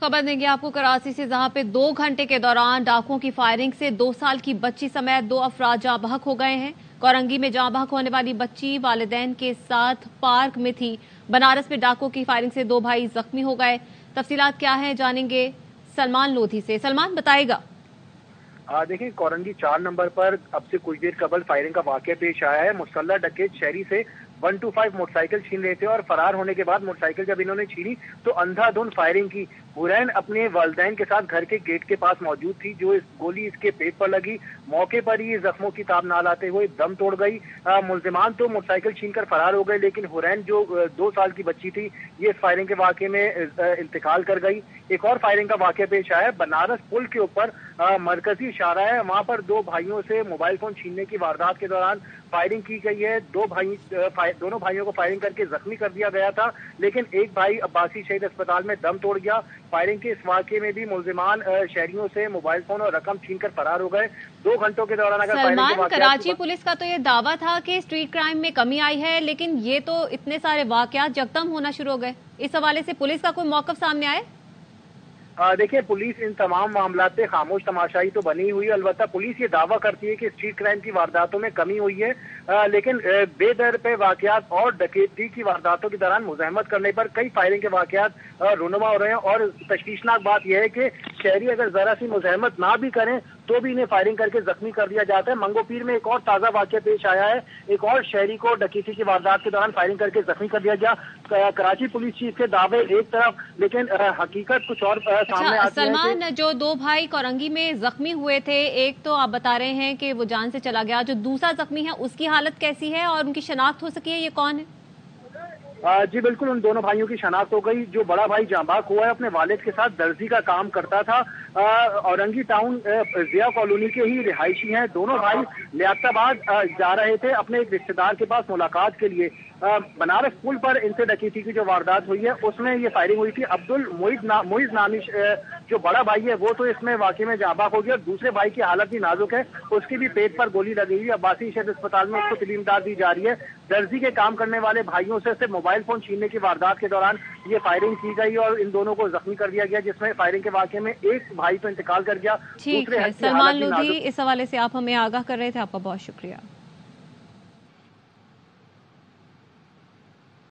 खबर देंगे आपको कराची से, जहां पे 2 घंटे के दौरान डाकुओं की फायरिंग से 2 साल की बच्ची समेत 2 अफराद जाँ बहक हो गए हैं। कोरंगी में जाँ बहक होने वाली बच्ची वालिदैन के साथ पार्क में थी। बनारस में डाकुओं की फायरिंग से 2 भाई जख्मी हो गए। तफसीलात क्या है जानेंगे सलमान लोधी से। सलमान बताएगा। देखिए, कोरंगी 4 नंबर पर अब से कुछ देर कबल फायरिंग का वाकया पेश आया है। मुसल्लह डकैत शहरी से 125 मोटरसाइकिल छीन रहे थे और फरार होने के बाद मोटरसाइकिल जब इन्होंने छीनी तो अंधाधुंध फायरिंग की। हुरैन अपने वालिदैन के साथ घर के गेट के पास मौजूद थी। जो इस गोली इसके पेट पर लगी, मौके पर ही जख्मों की ताब ना लाते हुए दम तोड़ गई। मुलजिमान तो मोटरसाइकिल छीनकर फरार हो गए, लेकिन हुरैन जो 2 साल की बच्ची थी, ये इस फायरिंग के वाकये में इंतकाल कर गई। एक और फायरिंग का वाकया पेश आया है बनारस पुल के ऊपर। मरकजी इशारा है, वहां पर 2 भाइयों से मोबाइल फोन छीनने की वारदात के दौरान फायरिंग की गई है। दोनों भाइयों को फायरिंग करके जख्मी कर दिया गया था, लेकिन एक भाई अब्बासी शहीद अस्पताल में दम तोड़ गया। फायरिंग के इस वाकये में भी मुलजिमान शहरियों से मोबाइल फोन और रकम छीनकर फरार हो गए। 2 घंटों के दौरान अगर सलमान, कराची पुलिस का तो ये दावा था कि स्ट्रीट क्राइम में कमी आई है, लेकिन ये तो इतने सारे वाकयात यकदम होना शुरू हो गए। इस हवाले से पुलिस का कोई मौकफ सामने आए? देखिए, पुलिस इन तमाम मामलात पे खामोश तमाशाई तो बनी हुई है। अलबत्ता पुलिस ये दावा करती है कि स्ट्रीट क्राइम की वारदातों में कमी हुई है, लेकिन बेदर पे वाकयात और डकैती की वारदातों के दौरान मुज़ाहमत करने पर कई फायरिंग के वाकयात रुनुमा हो रहे हैं। और तशवीशनाक बात यह है कि शहरी अगर जरा सी मुज़ाहमत ना भी करें तो भी इन्हें फायरिंग करके जख्मी कर दिया जाता है। मंगोपीर में एक और ताजा वाकया पेश आया है। एक और शहरी को डकैती की वारदात के दौरान फायरिंग करके जख्मी कर दिया गया। कराची पुलिस चीफ के दावे एक तरफ, लेकिन हकीकत कुछ और सामने आती है। सलमान, जो 2 भाई कोरंगी में जख्मी हुए थे, एक तो आप बता रहे हैं कि वो जान से चला गया, जो दूसरा जख्मी है उसकी हालत कैसी है और उनकी शनाख्त हो सकी है, ये कौन है? जी बिल्कुल, उन दोनों भाइयों की शनाख्त हो गई। जो बड़ा भाई जाँ बहक हुआ है, अपने वालिद के साथ दर्जी का काम करता था। औरंगी टाउन जिया कॉलोनी के ही रिहायशी हैं। दोनों भाई लियाकताबाद जा रहे थे अपने एक रिश्तेदार के पास मुलाकात के लिए। बनारस पुल पर इनसे डकैती की जो वारदात हुई है उसमें ये फायरिंग हुई थी। अब्दुल मोइज नामी जो बड़ा भाई है वो तो इसमें वाकई में जाँ बहक हो गया। दूसरे भाई की हालत भी नाजुक है, उसकी भी पेट पर गोली लगी हुई है। अब्बासी शहीद अस्पताल में उसको तलीम इमदाद दी जा रही है। दर्जी के काम करने वाले भाइयों से सिर्फ मोबाइल फोन छीनने की वारदात के दौरान ये फायरिंग की गई और इन दोनों को जख्मी कर दिया गया, जिसमें फायरिंग के वाकये में एक भाई तो इंतकाल कर गया। ठीक है सलमान लोधी, इस हवाले से आप हमें आगाह कर रहे थे, आपका बहुत शुक्रिया।